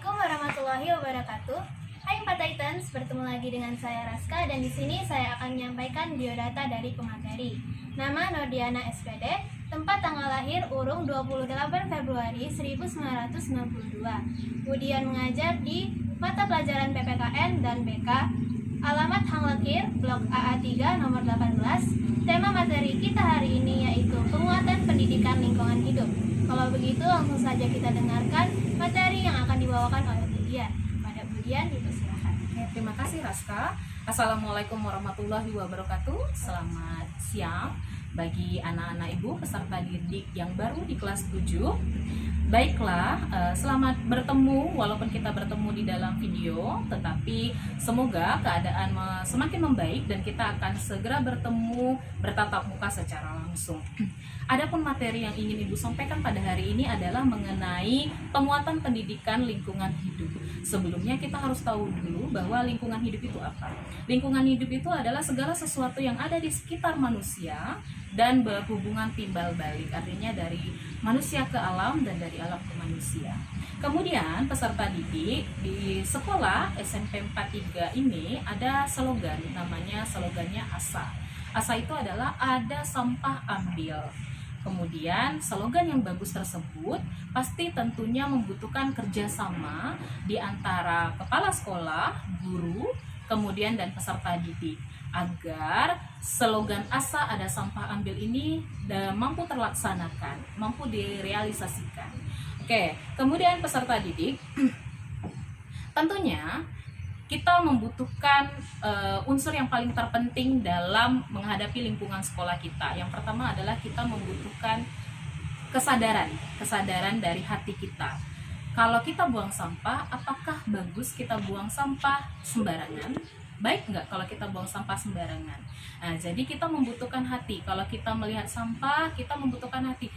Assalamualaikum warahmatullahi wabarakatuh. Hai Empat Titans, bertemu lagi dengan saya Raska dan di sini saya akan menyampaikan biodata dari pemateri. Nama Nordiana SPD, tempat tanggal lahir Urung 28 Februari 1992. Kemudian mengajar di mata pelajaran PPKN dan BK. Alamat Hang Lekir, Blok AA3 nomor 18. Tema materi kita hari ini yaitu penguatan pendidikan lingkungan hidup. Kalau begitu langsung saja kita dengarkan materi yang akan dibawakan oleh Budian. Pada Budian dipersilakan. Terima kasih Raska. Assalamualaikum warahmatullahi wabarakatuh. Selamat siang bagi anak-anak ibu peserta didik yang baru di kelas 7. Baiklah, selamat bertemu walaupun kita bertemu di dalam video, tetapi semoga keadaan semakin membaik dan kita akan segera bertemu bertatap muka secara langsung. Adapun materi yang ingin Ibu sampaikan pada hari ini adalah mengenai penguatan pendidikan lingkungan hidup. Sebelumnya kita harus tahu dulu bahwa lingkungan hidup itu apa. Lingkungan hidup itu adalah segala sesuatu yang ada di sekitar manusia dan berhubungan timbal balik, artinya dari manusia ke alam dan dari alam ke manusia. Kemudian peserta didik di sekolah SMP 43 ini ada slogan, namanya slogannya ASA. ASA itu adalah ada sampah ambil. Kemudian slogan yang bagus tersebut pasti tentunya membutuhkan kerjasama di antara kepala sekolah, guru, kemudian dan peserta didik agar slogan ASA ada sampah ambil ini mampu terlaksanakan, mampu direalisasikan. Oke, kemudian peserta didik tentunya kita membutuhkan unsur yang paling terpenting dalam menghadapi lingkungan sekolah kita. Yang pertama adalah kita membutuhkan kesadaran dari hati kita. Kalau kita buang sampah, apakah bagus kita buang sampah sembarangan? Baik nggak kalau kita buang sampah sembarangan? Nah, jadi kita membutuhkan hati. Kalau kita melihat sampah, kita membutuhkan hati.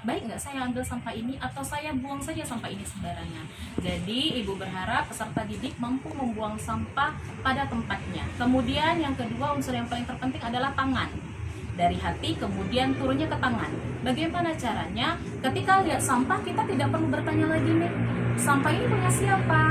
Baik nggak saya ambil sampah ini atau saya buang saja sampah ini sembarangan? Jadi Ibu berharap peserta didik mampu membuang sampah pada tempatnya. Kemudian yang kedua, unsur yang paling terpenting adalah tangan. Dari hati kemudian turunnya ke tangan. Bagaimana caranya? Ketika lihat sampah kita tidak perlu bertanya lagi nih, sampah ini punya siapa?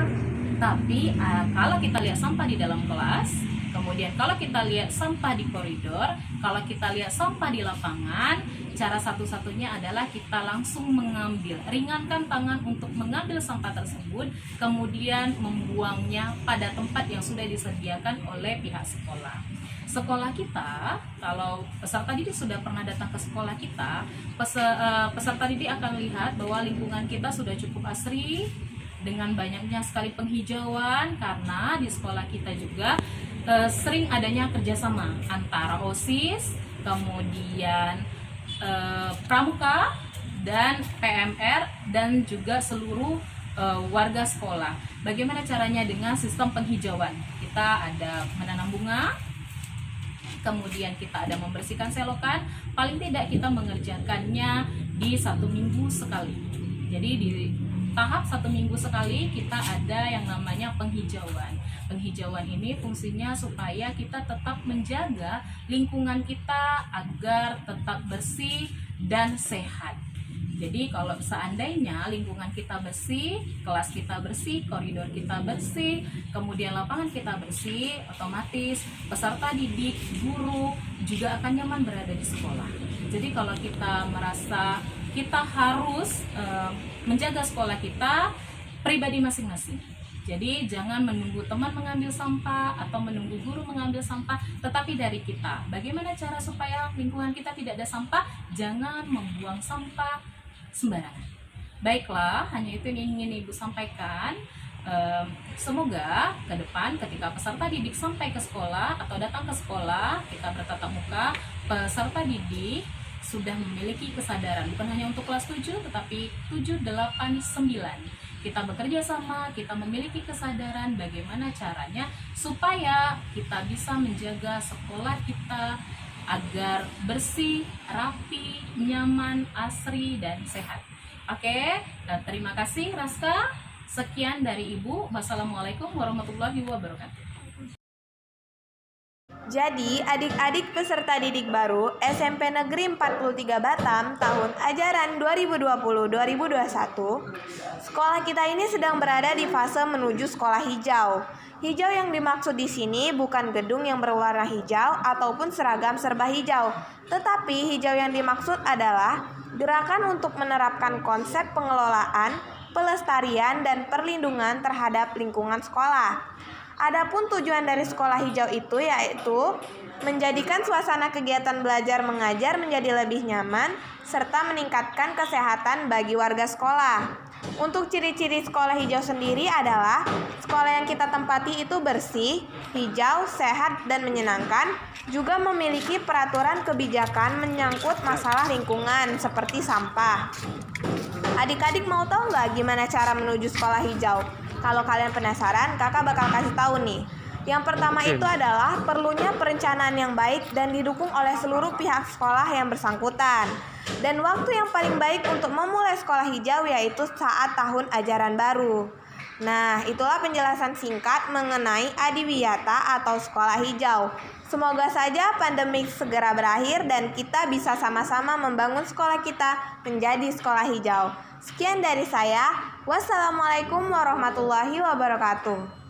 Tapi kalau kita lihat sampah di dalam kelas, kemudian kalau kita lihat sampah di koridor, kalau kita lihat sampah di lapangan, cara satu-satunya adalah kita langsung mengambil, ringankan tangan untuk mengambil sampah tersebut, kemudian membuangnya pada tempat yang sudah disediakan oleh pihak sekolah. Sekolah kita, kalau peserta didik sudah pernah datang ke sekolah kita, peserta didik akan lihat bahwa lingkungan kita sudah cukup asri, dengan banyaknya sekali penghijauan, karena di sekolah kita juga sering adanya kerjasama antara OSIS, kemudian Pramuka, dan PMR, dan juga seluruh warga sekolah. Bagaimana caranya? Dengan sistem penghijauan. Kita ada menanam bunga, kemudian kita ada membersihkan selokan, paling tidak kita mengerjakannya di 1 minggu sekali. Jadi di tahap 1 minggu sekali kita ada yang namanya penghijauan. Penghijauan ini fungsinya supaya kita tetap menjaga lingkungan kita agar tetap bersih dan sehat. Jadi kalau seandainya lingkungan kita bersih, kelas kita bersih, koridor kita bersih, kemudian lapangan kita bersih, otomatis peserta didik, guru juga akan nyaman berada di sekolah. Jadi kalau kita merasa kita harus menjaga sekolah kita pribadi masing-masing. Jadi jangan menunggu teman mengambil sampah atau menunggu guru mengambil sampah, tetapi dari kita. Bagaimana cara supaya lingkungan kita tidak ada sampah? Jangan membuang sampah sembarangan. Baiklah, hanya itu yang ingin Ibu sampaikan. Semoga ke depan ketika peserta didik sampai ke sekolah atau datang ke sekolah, kita bertatap muka, peserta didik sudah memiliki kesadaran, bukan hanya untuk kelas 7 tetapi 7, 8, 9. Kita bekerja sama, kita memiliki kesadaran bagaimana caranya supaya kita bisa menjaga sekolah kita agar bersih, rapi, nyaman, asri, dan sehat. Oke, terima kasih Raska. Sekian dari Ibu. Wassalamualaikum warahmatullahi wabarakatuh. Jadi, adik-adik peserta didik baru SMP Negeri 43 Batam tahun ajaran 2020-2021, sekolah kita ini sedang berada di fase menuju sekolah hijau. Hijau yang dimaksud di sini bukan gedung yang berwarna hijau ataupun seragam serba hijau, tetapi hijau yang dimaksud adalah gerakan untuk menerapkan konsep pengelolaan, pelestarian, dan perlindungan terhadap lingkungan sekolah. Adapun tujuan dari sekolah hijau itu yaitu menjadikan suasana kegiatan belajar mengajar menjadi lebih nyaman serta meningkatkan kesehatan bagi warga sekolah. Untuk ciri-ciri sekolah hijau sendiri adalah sekolah yang kita tempati itu bersih, hijau, sehat, dan menyenangkan, juga memiliki peraturan kebijakan menyangkut masalah lingkungan seperti sampah. Adik-adik mau tahu nggak gimana cara menuju sekolah hijau? Kalau kalian penasaran, kakak bakal kasih tahu nih. Yang pertama itu adalah perlunya perencanaan yang baik dan didukung oleh seluruh pihak sekolah yang bersangkutan. Dan waktu yang paling baik untuk memulai sekolah hijau yaitu saat tahun ajaran baru. Nah, itulah penjelasan singkat mengenai Adiwiyata atau sekolah hijau. Semoga saja pandemi segera berakhir dan kita bisa sama-sama membangun sekolah kita menjadi sekolah hijau. Sekian dari saya. Wassalamualaikum warahmatullahi wabarakatuh.